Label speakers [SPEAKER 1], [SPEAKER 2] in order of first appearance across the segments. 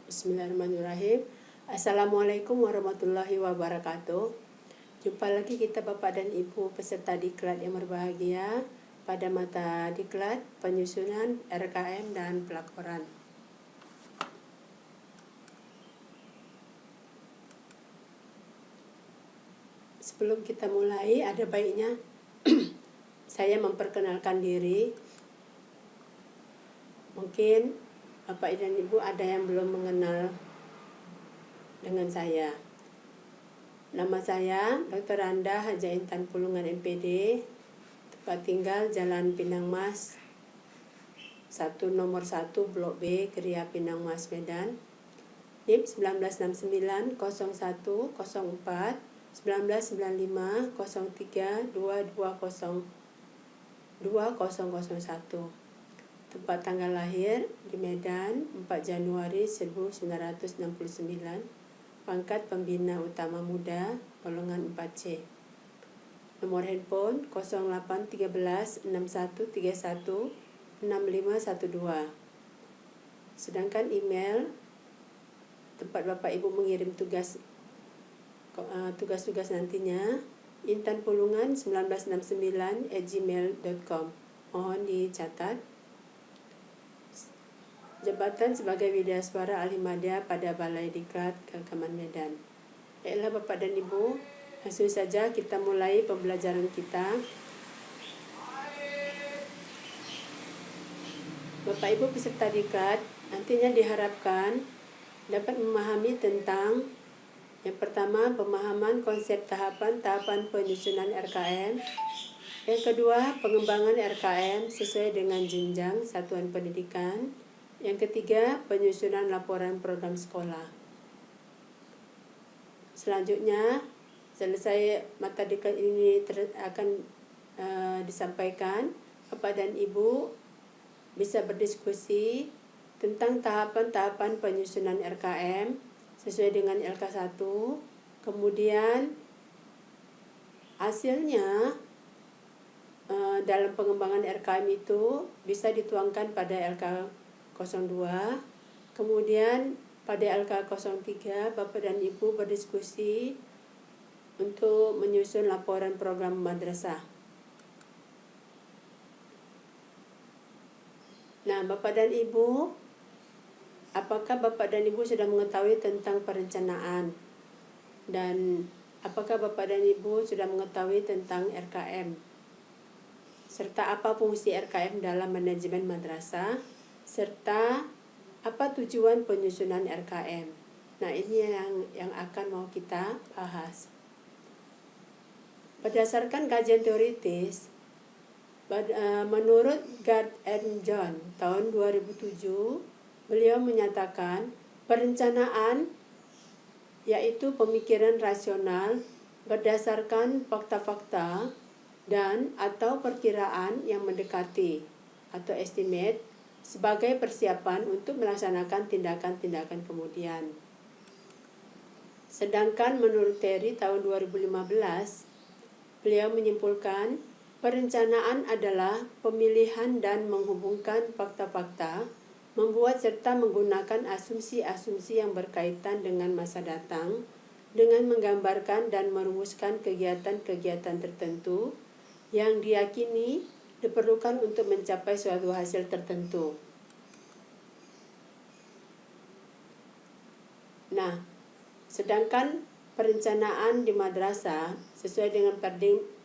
[SPEAKER 1] Bismillahirrahmanirrahim. Assalamualaikum warahmatullahi wabarakatuh. Jumpa lagi kita Bapak dan Ibu peserta diklat yang berbahagia pada mata diklat penyusunan RKM dan pelaporan. Sebelum kita mulai, ada baiknya saya memperkenalkan diri. Mungkin Bapak dan Ibu ada yang belum mengenal dengan saya. Nama saya Dr. Anda Haja Intan Pulungan MPD, tempat tinggal Jalan Pinang Mas 1 nomor 1 Blok B, Geria Pinang Mas, Medan. NIM 1969 01 04 1995 03 220 2001. Tempat tanggal lahir di Medan 4 Januari 1969. Pangkat Pembina Utama Muda golongan 4C. Nomor handphone 0813 6131 6512. Sedangkan email tempat Bapak Ibu mengirim tugas-tugas nantinya intanpulungan1969@gmail.com. Mohon dicatat. Jabatan sebagai Widyaswara Ahli Madya pada Balai Diklat Keagamaan Medan. Baiklah Bapak dan Ibu, langsung saja kita mulai pembelajaran kita. Bapak Ibu peserta diklat nantinya diharapkan dapat memahami tentang yang pertama, pemahaman konsep tahapan penyusunan RKM. Yang kedua, pengembangan RKM sesuai dengan jenjang satuan pendidikan. Yang ketiga, penyusunan laporan program sekolah. Selanjutnya, selesai mata diklat ini akan disampaikan, Bapak dan Ibu bisa berdiskusi tentang tahapan-tahapan penyusunan RKM sesuai dengan LK1. Kemudian hasilnya dalam pengembangan RKM itu bisa dituangkan pada LK02. Kemudian pada LK03 Bapak dan Ibu berdiskusi untuk menyusun laporan program madrasah. Nah, Bapak dan Ibu, apakah Bapak dan Ibu sudah mengetahui tentang perencanaan? Dan apakah Bapak dan Ibu sudah mengetahui tentang RKM? Serta apa fungsi RKM dalam manajemen madrasah? Serta apa tujuan penyusunan RKM? Nah, ini yang akan mau kita bahas. Berdasarkan kajian teoritis, menurut Gard and John tahun 2007, beliau menyatakan perencanaan yaitu pemikiran rasional berdasarkan fakta-fakta dan atau perkiraan yang mendekati atau estimate sebagai persiapan untuk melaksanakan tindakan-tindakan kemudian. Sedangkan menurut Terry tahun 2015, beliau menyimpulkan perencanaan adalah pemilihan dan menghubungkan fakta-fakta, membuat serta menggunakan asumsi-asumsi yang berkaitan dengan masa datang, dengan menggambarkan dan merumuskan kegiatan-kegiatan tertentu yang diyakini diperlukan untuk mencapai suatu hasil tertentu. Nah, sedangkan perencanaan di madrasah sesuai dengan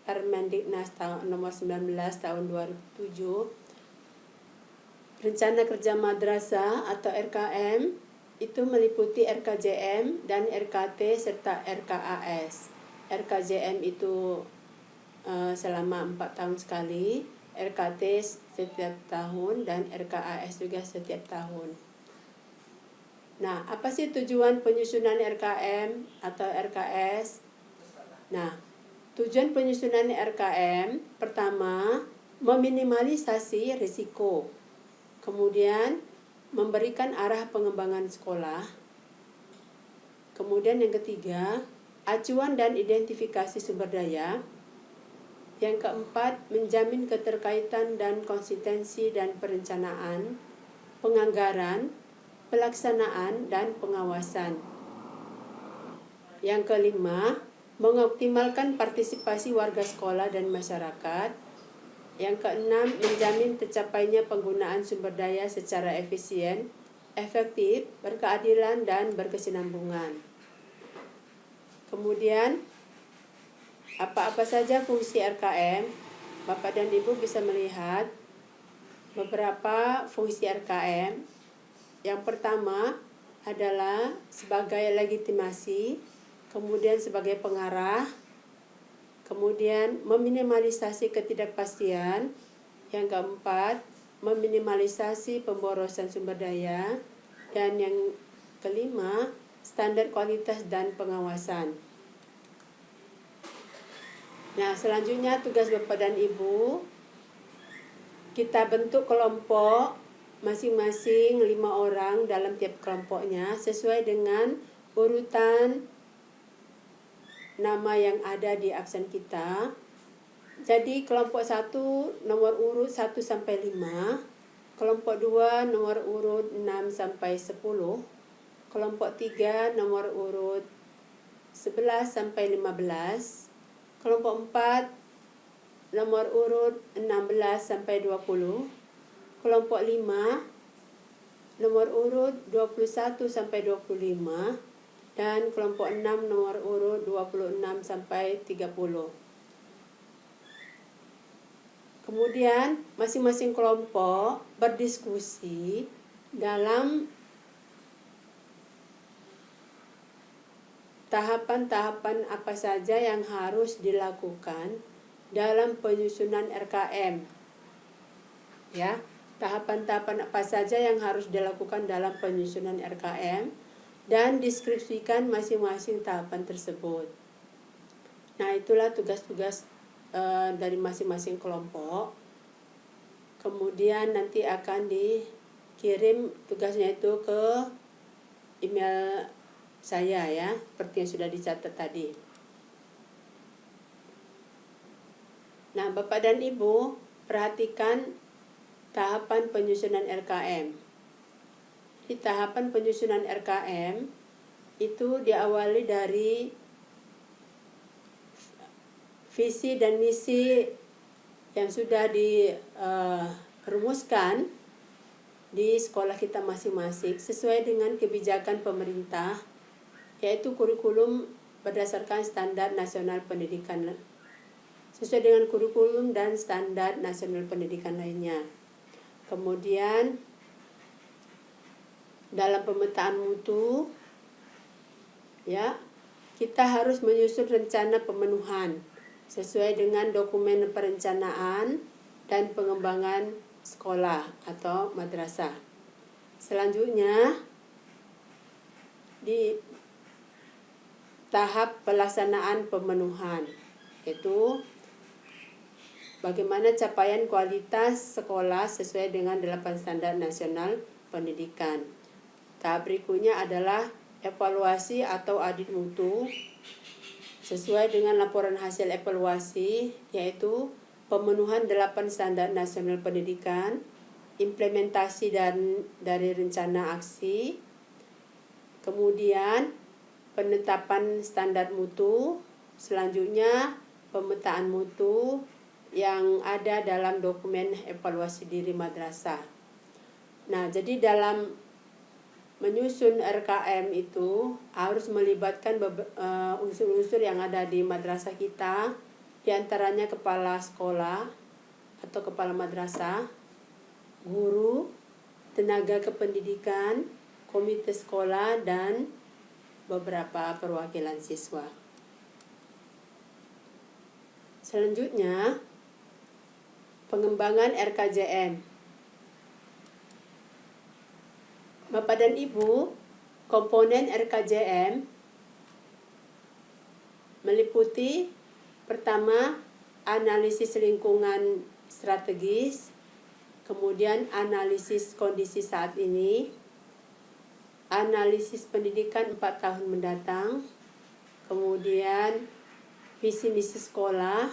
[SPEAKER 1] Permendiknas nomor 19 tahun 2007, Rencana Kerja Madrasah atau RKM itu meliputi RKJM dan RKT serta RKAS. RKJM itu selama 4 tahun sekali, RKT setiap tahun, dan RKAS juga setiap tahun. Nah, apa sih tujuan penyusunan RKM atau RKS? Nah, tujuan penyusunan RKM pertama, meminimalisasi risiko. Kemudian, memberikan arah pengembangan sekolah. Kemudian yang ketiga, acuan dan identifikasi sumber daya. Yang keempat, menjamin keterkaitan dan konsistensi dan perencanaan, penganggaran, pelaksanaan, dan pengawasan. Yang kelima, mengoptimalkan partisipasi warga sekolah dan masyarakat. Yang keenam, menjamin tercapainya penggunaan sumber daya secara efisien, efektif, berkeadilan, dan berkesinambungan. Kemudian, apa-apa saja fungsi RKM? Bapak dan Ibu bisa melihat beberapa fungsi RKM. Yang pertama adalah sebagai legitimasi, kemudian sebagai pengarah, kemudian meminimalisasi ketidakpastian. Yang keempat, meminimalisasi pemborosan sumber daya. Dan yang kelima, standar kualitas dan pengawasan. Nah, selanjutnya tugas Bapak dan Ibu, kita bentuk kelompok masing-masing 5 orang dalam tiap kelompoknya sesuai dengan urutan nama yang ada di absen kita. Jadi kelompok 1 nomor urut 1 sampai 5, kelompok 2 nomor urut 6 sampai 10, kelompok 3 nomor urut 11 sampai 15, kelompok 4 nomor urut 16 sampai 20, kelompok 5 nomor urut 21 sampai 25, dan kelompok 6 nomor urut 26 sampai 30. Kemudian masing-masing kelompok berdiskusi dalam tahapan-tahapan apa saja yang harus dilakukan dalam penyusunan RKM. Ya, tahapan-tahapan apa saja yang harus dilakukan dalam penyusunan RKM dan deskripsikan masing-masing tahapan tersebut. Nah, itulah tugas-tugas dari masing-masing kelompok. Kemudian nanti akan dikirim tugasnya itu ke email saya ya, seperti yang sudah dicatat tadi. Nah, Bapak dan Ibu, perhatikan tahapan penyusunan RKM. Di tahapan penyusunan RKM itu diawali dari visi dan misi yang sudah dirumuskan di sekolah kita masing-masing sesuai dengan kebijakan pemerintah, yaitu kurikulum berdasarkan standar nasional pendidikan, sesuai dengan kurikulum dan standar nasional pendidikan lainnya. Kemudian dalam pemetaan mutu, ya, kita harus menyusun rencana pemenuhan sesuai dengan dokumen perencanaan dan pengembangan sekolah atau madrasah. Selanjutnya di tahap pelaksanaan pemenuhan, yaitu bagaimana capaian kualitas sekolah sesuai dengan 8 standar nasional pendidikan. Tahap berikutnya adalah evaluasi atau audit mutu sesuai dengan laporan hasil evaluasi, yaitu pemenuhan 8 standar nasional pendidikan, implementasi dan dari rencana aksi, kemudian penetapan standar mutu, selanjutnya pemetaan mutu yang ada dalam dokumen evaluasi diri madrasah. Nah, jadi dalam menyusun RKM itu harus melibatkan unsur-unsur yang ada di madrasah kita, diantaranya kepala sekolah atau kepala madrasah, guru, tenaga kependidikan, komite sekolah, dan beberapa perwakilan siswa. Selanjutnya, pengembangan RKJM. Bapak dan Ibu, komponen RKJM meliputi pertama, analisis lingkungan strategis, kemudian analisis kondisi saat ini, analisis pendidikan 4 tahun mendatang, kemudian visi misi sekolah,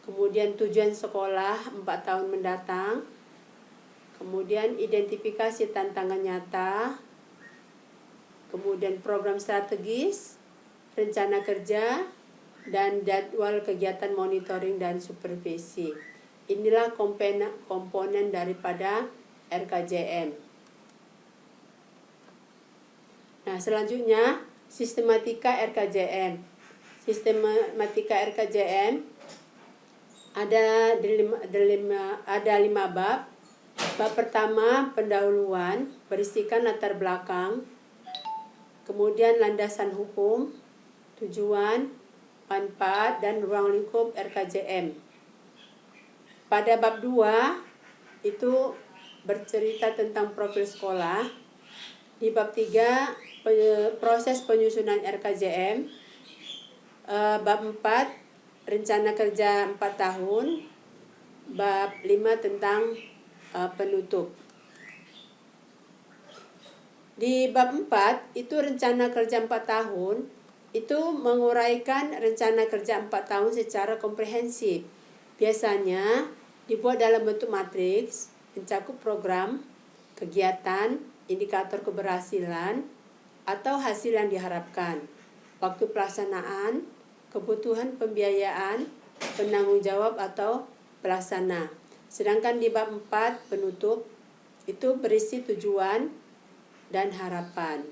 [SPEAKER 1] kemudian tujuan sekolah 4 tahun mendatang, kemudian identifikasi tantangan nyata, kemudian program strategis, rencana kerja, dan jadwal kegiatan monitoring dan supervisi. Inilah komponen daripada RKJM. Nah, selanjutnya sistematika RKJM. Sistematika RKJM ada 5 bab. Bab pertama, pendahuluan, berisikan latar belakang, kemudian landasan hukum, tujuan, manfaat, dan ruang lingkup RKJM. Pada bab 2 itu bercerita tentang profil sekolah. Di bab 3 proses penyusunan RKJM. Bab 4 rencana kerja 4 tahun. Bab 5 tentang penutup. Di bab 4 itu rencana kerja 4 tahun itu menguraikan rencana kerja 4 tahun secara komprehensif. Biasanya dibuat dalam bentuk matriks, mencakup program, kegiatan, indikator keberhasilan, atau hasil yang diharapkan, waktu pelaksanaan, kebutuhan pembiayaan, penanggung jawab atau pelaksana. Sedangkan di bab 4 penutup itu berisi tujuan dan harapan,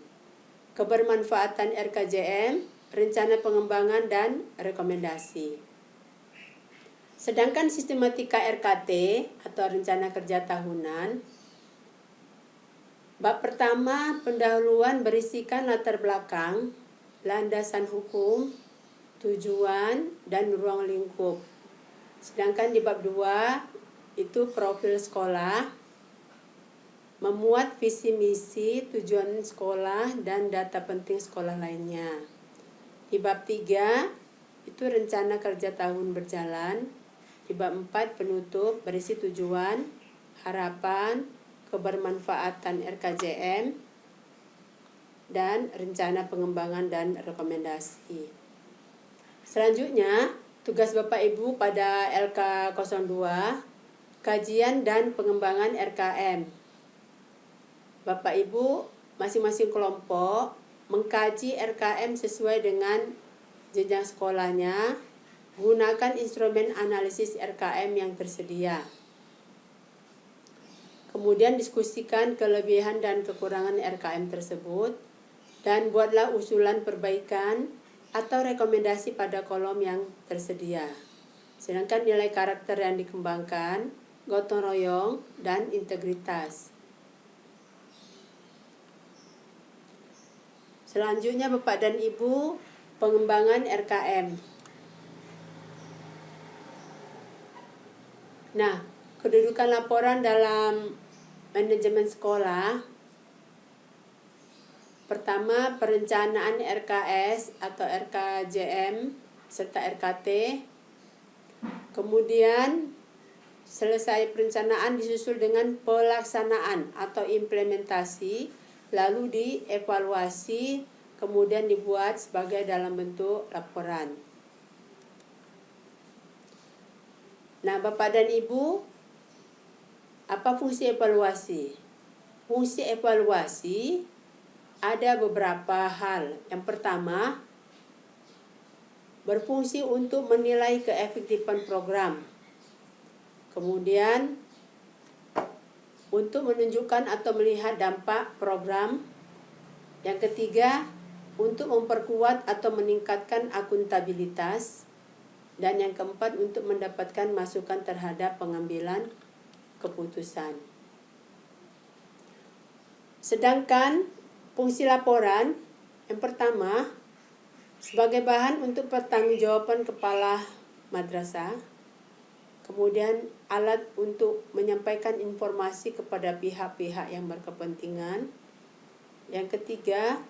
[SPEAKER 1] kebermanfaatan RKJM, rencana pengembangan dan rekomendasi. Sedangkan sistematika RKT atau rencana kerja tahunan, bab pertama pendahuluan berisikan latar belakang, landasan hukum, tujuan, dan ruang lingkup. Sedangkan di bab 2 itu profil sekolah, memuat visi misi, tujuan sekolah, dan data penting sekolah lainnya. Di bab 3 itu rencana kerja tahun berjalan. Di bab 4 penutup berisi tujuan, harapan, kebermanfaatan RKJM, dan rencana pengembangan dan rekomendasi. Selanjutnya, tugas Bapak Ibu pada LK02, kajian dan pengembangan RKM. Bapak Ibu masing-masing kelompok mengkaji RKM sesuai dengan jenjang sekolahnya, gunakan instrumen analisis RKM yang tersedia. Kemudian diskusikan kelebihan dan kekurangan RKM tersebut, dan buatlah usulan perbaikan atau rekomendasi pada kolom yang tersedia. Sedangkan nilai karakter yang dikembangkan, gotong royong, dan integritas. Selanjutnya Bapak dan Ibu, pengembangan RKM. Nah, kedudukan laporan dalam manajemen sekolah. Pertama, perencanaan RKS atau RKJM serta RKT. Kemudian, selesai perencanaan disusul dengan pelaksanaan atau implementasi, lalu dievaluasi, kemudian dibuat sebagai dalam bentuk laporan. Nah, Bapak dan Ibu, apa fungsi evaluasi? Fungsi evaluasi ada beberapa hal. Yang pertama, berfungsi untuk menilai keefektifan program. Kemudian, untuk menunjukkan atau melihat dampak program. Yang ketiga, untuk memperkuat atau meningkatkan akuntabilitas. Dan yang keempat, untuk mendapatkan masukan terhadap pengambilan keputusan. Sedangkan fungsi laporan, yang pertama, sebagai bahan untuk pertanggungjawaban kepala madrasah. Kemudian alat untuk menyampaikan informasi kepada pihak-pihak yang berkepentingan. Yang ketiga,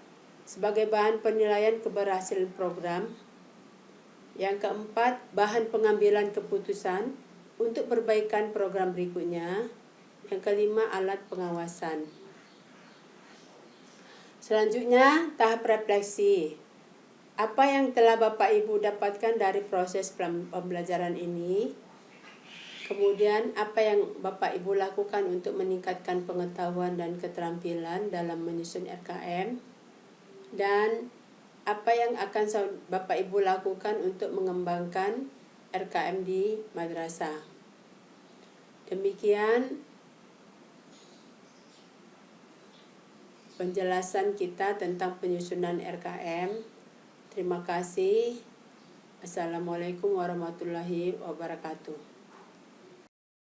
[SPEAKER 1] sebagai bahan penilaian keberhasilan program. Yang keempat, bahan pengambilan keputusan untuk perbaikan program berikutnya. Yang kelima, alat pengawasan. Selanjutnya, tahap refleksi. Apa yang telah Bapak Ibu dapatkan dari proses pembelajaran ini? Kemudian apa yang Bapak Ibu lakukan untuk meningkatkan pengetahuan dan keterampilan dalam menyusun RKM, dan apa yang akan Bapak Ibu lakukan untuk mengembangkan RKM di madrasah. Demikian penjelasan kita tentang penyusunan RKM. Terima kasih. Assalamualaikum warahmatullahi wabarakatuh.